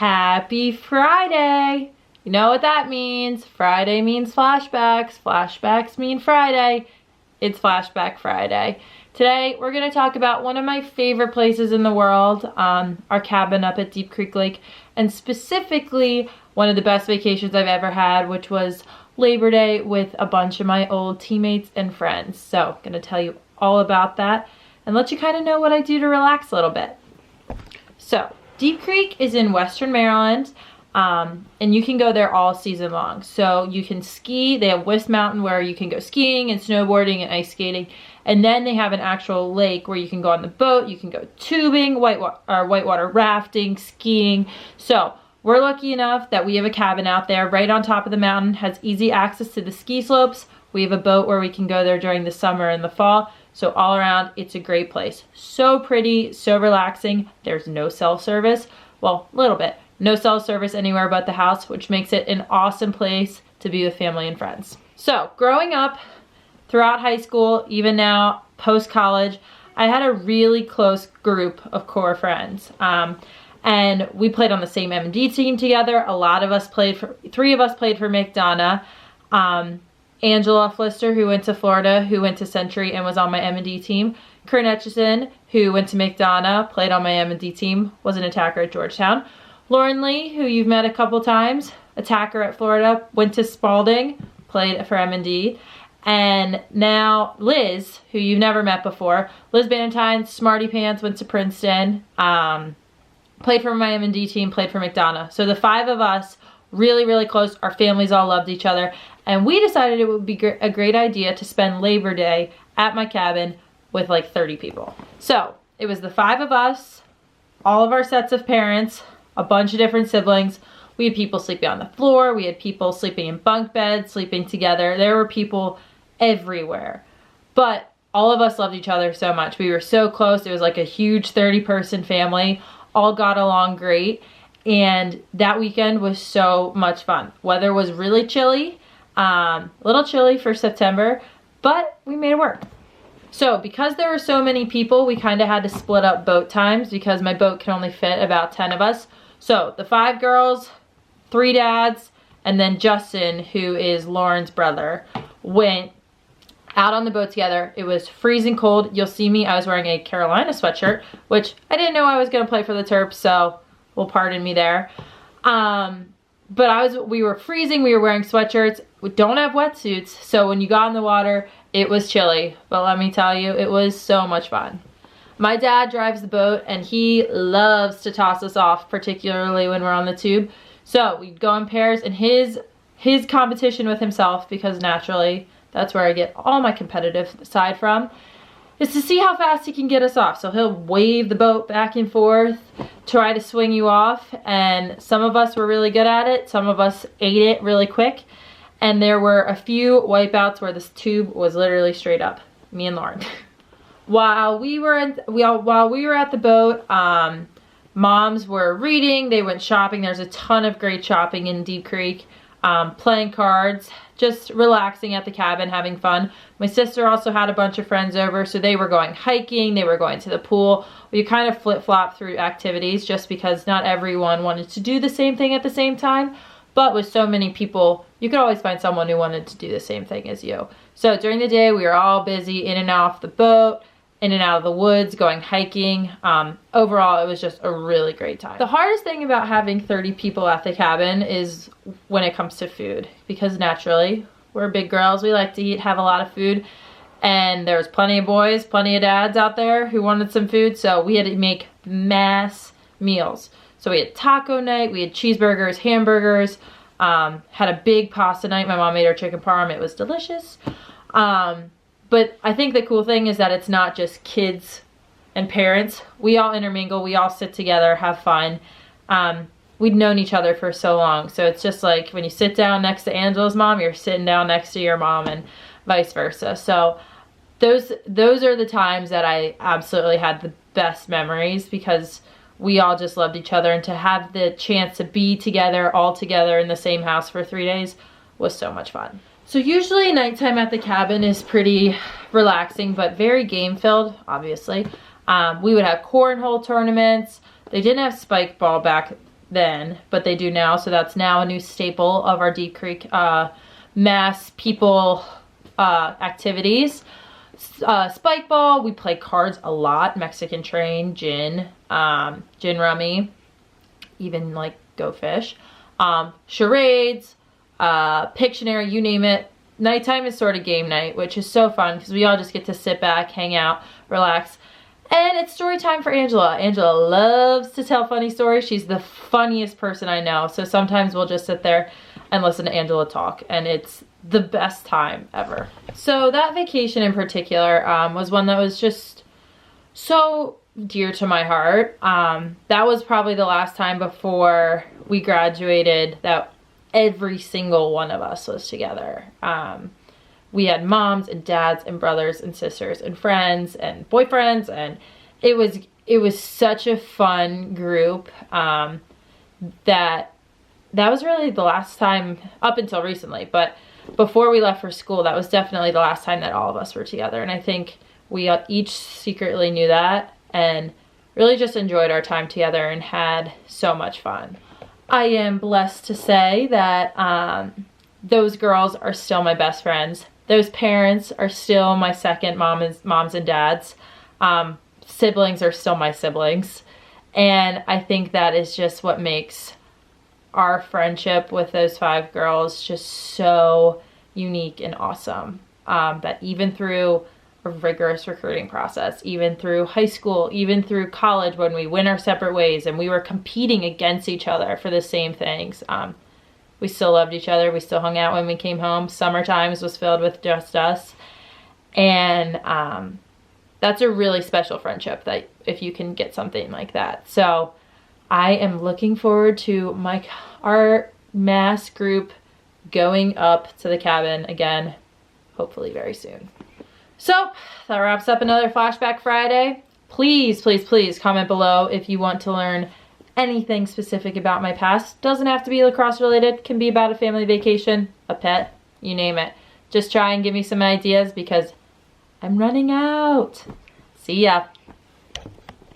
Happy Friday! You know what that means. Friday means flashbacks. Flashbacks mean Friday. It's Flashback Friday. Today, we're going to talk about one of my favorite places in the world, our cabin up at Deep Creek Lake, and specifically one of the best vacations I've ever had, which was Labor Day with a bunch of my old teammates and friends. So, I'm going to tell you all about that and let you kind of know what I do to relax a little bit. So, Deep Creek is in Western Maryland, and you can go there all season long. So you can ski. They have West Mountain where you can go skiing and snowboarding and ice skating. And then they have an actual lake where you can go on the boat, you can go tubing, whitewater rafting, skiing. So we're lucky enough that we have a cabin out there right on top of the mountain, has easy access to the ski slopes. We have a boat where we can go there during the summer and the fall. So all around, it's a great place. So pretty, so relaxing. There's no cell service. Well, a little bit. No cell service anywhere but the house, which makes it an awesome place to be with family and friends. So growing up, throughout high school, even now, post-college, I had a really close group of core friends. And we played on the same M&D team together. Three of us played for McDonough. Angela Flister, who went to Florida, who went to Century and was on my M&D team. Kurt Etchison, who went to McDonough, played on my M&D team, was an attacker at Georgetown. Lauren Lee, who you've met a couple times, attacker at Florida, went to Spalding, played for M&D. And now Liz, who you've never met before, Liz Bannatyne, Smarty Pants, went to Princeton, played for my M&D team, played for McDonough. So the five of us, really, really close. Our families all loved each other. And we decided it would be a great idea to spend Labor Day at my cabin with like 30 people. So it was the five of us, all of our sets of parents, a bunch of different siblings. We had people sleeping on the floor. We had people sleeping in bunk beds, sleeping together. There were people everywhere. But all of us loved each other so much. We were so close. It was like a huge 30-person family. All got along great. And that weekend was so much fun. Weather was really chilly. A little chilly for September, but we made it work. So because there were so many people, we kind of had to split up boat times because my boat can only fit about 10 of us. So the 5 girls, 3 dads, and then Justin, who is Lauren's brother, went out on the boat together. It was freezing cold. You'll see me, I was wearing a Carolina sweatshirt, which I didn't know I was going to play for the Terps, so well, pardon me there. But we were freezing, we were wearing sweatshirts. We don't have wetsuits, so when you got in the water, it was chilly. But let me tell you, it was so much fun. My dad drives the boat, and he loves to toss us off, particularly when we're on the tube. So we'd go in pairs, and his competition with himself, because naturally, that's where I get all my competitive side from, is to see how fast he can get us off. So he'll wave the boat back and forth, try to swing you off, and some of us were really good at it. Some of us ate it really quick, and there were a few wipeouts where this tube was literally straight up. Me and Lauren. While we were at the boat, moms were reading, they went shopping. There's a ton of great shopping in Deep Creek, playing cards, just relaxing at the cabin, having fun. My sister also had a bunch of friends over, so they were going hiking, they were going to the pool. We kind of flip-flop through activities just because not everyone wanted to do the same thing at the same time. But with so many people, you could always find someone who wanted to do the same thing as you. So during the day, we were all busy in and out of the boat, in and out of the woods, going hiking. Overall, it was just a really great time. The hardest thing about having 30 people at the cabin is when it comes to food, because naturally, we're big girls, we like to eat, have a lot of food, and there was plenty of boys, plenty of dads out there who wanted some food, so we had to make mass meals. So we had taco night, we had cheeseburgers, hamburgers, had a big pasta night. My mom made our chicken parm, it was delicious. But I think the cool thing is that it's not just kids and parents. We all intermingle, we all sit together, have fun. We'd known each other for so long, so it's just like when you sit down next to Angela's mom, you're sitting down next to your mom and vice versa. So those are the times that I absolutely had the best memories because we all just loved each other, and to have the chance to be together, all together in the same house for 3 days was so much fun. So usually nighttime at the cabin is pretty relaxing, but very game filled, obviously. We would have cornhole tournaments. They didn't have spike ball back then, but they do now. So that's now a new staple of our Deep Creek mass people activities. Spike ball, we play cards a lot, Mexican train, gin rummy, even like Go Fish, charades, Pictionary, you name it. Nighttime is sort of game night, which is so fun because we all just get to sit back, hang out, relax. And it's story time for Angela. Angela loves to tell funny stories. She's the funniest person I know. So sometimes we'll just sit there and listen to Angela talk, and it's the best time ever. So that vacation in particular was one that was just so dear to my heart. That was probably the last time before we graduated that every single one of us was together. We had moms and dads and brothers and sisters and friends and boyfriends, and it was such a fun group that was really the last time up until recently, but before we left for school, that was definitely the last time that all of us were together. And I think we each secretly knew that and really just enjoyed our time together and had so much fun. I am blessed to say that those girls are still my best friends. Those parents are still my second moms and dads. Siblings are still my siblings. And I think that is just what makes our friendship with those 5 girls just so unique and awesome. That even through a rigorous recruiting process, even through high school, even through college when we went our separate ways and we were competing against each other for the same things, we still loved each other. We still hung out when we came home. Summer times was filled with just us. And that's a really special friendship, that if you can get something like that. So I am looking forward to our mass group going up to the cabin again, hopefully very soon. So that wraps up another Flashback Friday. Please, please, please comment below if you want to learn anything specific about my past. Doesn't have to be lacrosse related, can be about a family vacation, a pet, you name it. Just try and give me some ideas because I'm running out. See ya.